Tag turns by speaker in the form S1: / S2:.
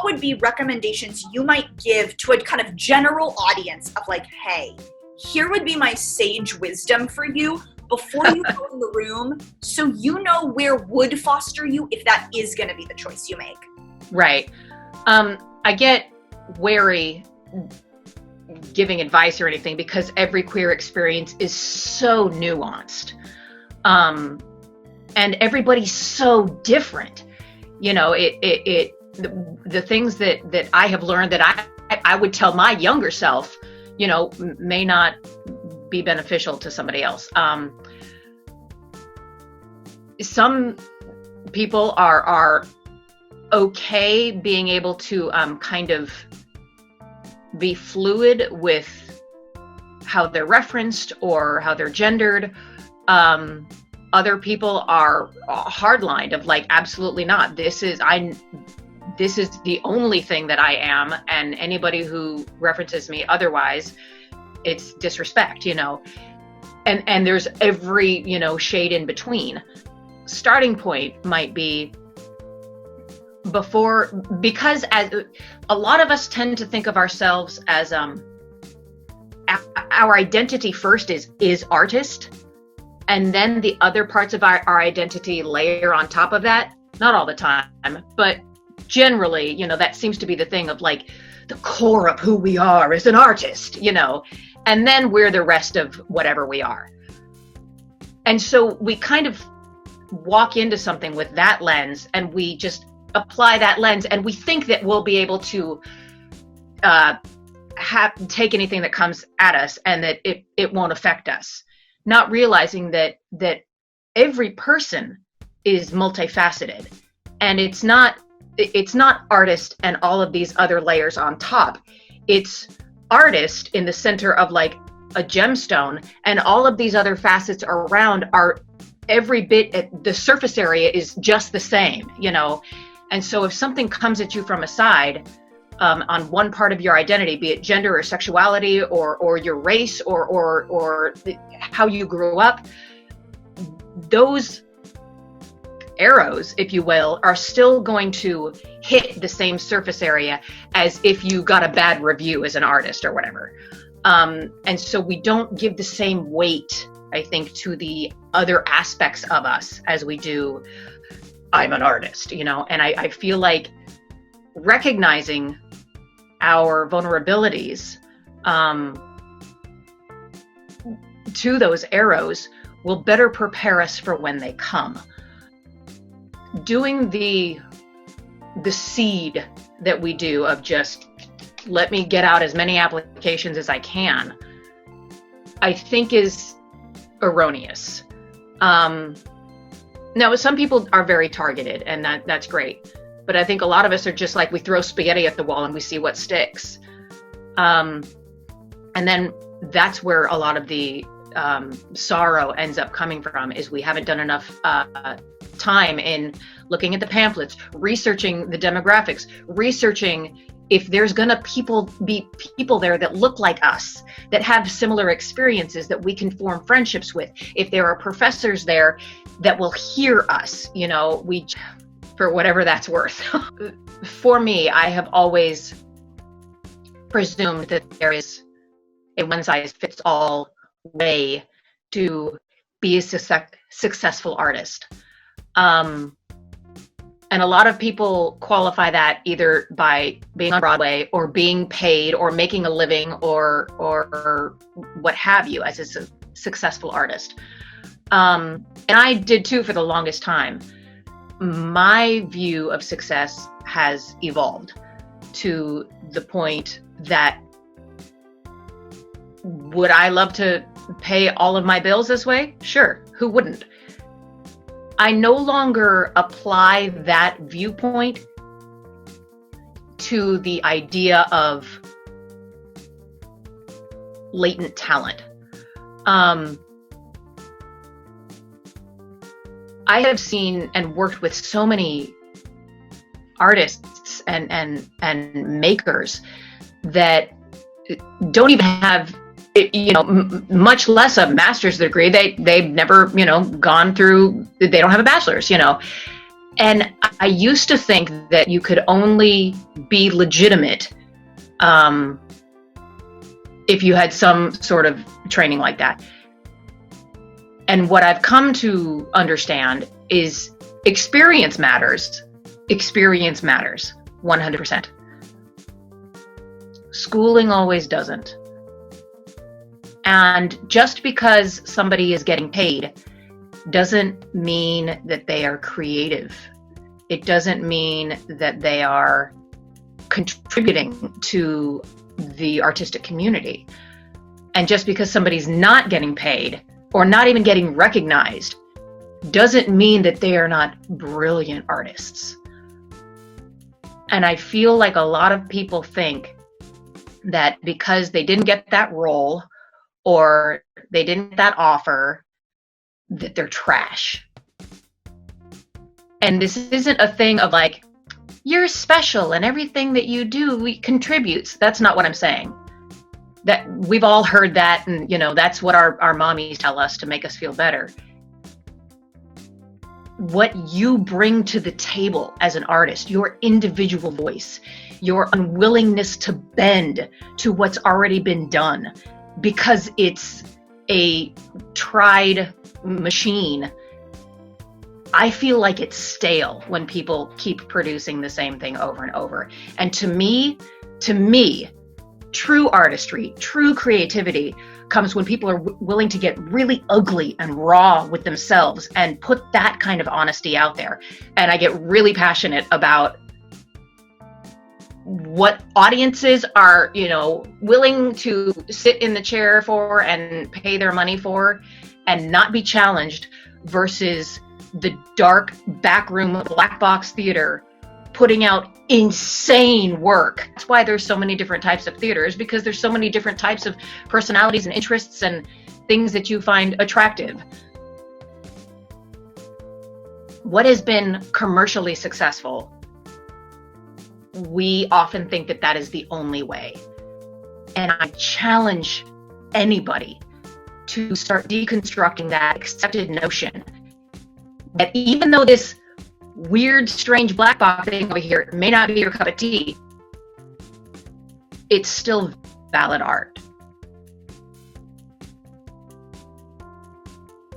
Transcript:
S1: would be recommendations you might give to a kind of general audience of like, hey, here would be my sage wisdom for you before you go in the room, so you know where would foster you if that is going to be the choice you make.
S2: Right. I get wary giving advice or anything because every queer experience is so nuanced. And everybody's so different. You know, the things that I have learned that I would tell my younger self, you know, may not be beneficial to somebody else. Some people are okay being able to kind of be fluid with how they're referenced or how they're gendered. Other people are hardlined of like, absolutely not. This is the only thing that I am, and anybody who references me otherwise, it's disrespect, you know. And there's every, you know, shade in between. Starting point might be because as a lot of us tend to think of ourselves as our identity first is artist, and then the other parts of our identity layer on top of that. Not all the time, but generally, you know, that seems to be the thing of like the core of who we are as an artist, you know, and then we're the rest of whatever we are. And so we kind of walk into something with that lens, and we just apply that lens, and we think that we'll be able to take anything that comes at us and that it won't affect us, not realizing that every person is multifaceted, and it's not artist and all of these other layers on top. It's artist in the center of like a gemstone, and all of these other facets around are every bit, the surface area is just the same, you know. And so if something comes at you from a side on one part of your identity, be it gender or sexuality or your race or how you grew up, those arrows, if you will, are still going to hit the same surface area as if you got a bad review as an artist or whatever. And so we don't give the same weight, I think, to the other aspects of us as we do, I'm an artist, you know. And I feel like recognizing our vulnerabilities to those arrows will better prepare us for when they come. Doing the seed that we do of just let me get out as many applications as I can, I think is erroneous. Now, some people are very targeted, and that's great. But I think a lot of us are just like, we throw spaghetti at the wall and we see what sticks. And then that's where a lot of the sorrow ends up coming from, is we haven't done enough time in looking at the pamphlets, researching the demographics, researching if there's gonna be people there that look like us, that have similar experiences that we can form friendships with, if there are professors there that will hear us, you know, for whatever that's worth. For me, I have always presumed that there is a one-size-fits-all way to be a successful artist. And a lot of people qualify that either by being on Broadway or being paid or making a living or what have you as a successful artist. And I did too for the longest time. My view of success has evolved to the point that, would I love to pay all of my bills this way? Sure, who wouldn't? I no longer apply that viewpoint to the idea of latent talent. I have seen and worked with so many artists and makers that don't even have, you know, much less a master's degree. They've never, you know, gone through, they don't have a bachelor's, you know, And I used to think that you could only be legitimate if you had some sort of training like that. And what I've come to understand is experience matters. Experience matters 100%. Schooling always doesn't. And just because somebody is getting paid doesn't mean that they are creative. It doesn't mean that they are contributing to the artistic community. And just because somebody's not getting paid or not even getting recognized doesn't mean that they are not brilliant artists. And I feel like a lot of people think that because they didn't get that role or they didn't get that offer, that they're trash. And this isn't a thing of like, you're special and everything that you do contributes. That's not what I'm saying. That we've all heard that, and that's what our mommies tell us to make us feel better. What you bring to the table as an artist, your individual voice, your unwillingness to bend to what's already been done because it's a tried machine. I feel like it's stale when people keep producing the same thing over and over. And to me, true artistry, true creativity comes when people are willing to get really ugly and raw with themselves and put that kind of honesty out there. And I get really passionate about what audiences are, willing to sit in the chair for and pay their money for and not be challenged versus the dark backroom black box theater putting out insane work. That's why there's so many different types of theaters, because there's so many different types of personalities and interests and things that you find attractive. What has been commercially successful, we often think that that is the only way. And I challenge anybody to start deconstructing that accepted notion that even though this weird, strange black box thing over here may not be your cup of tea, it's still valid art.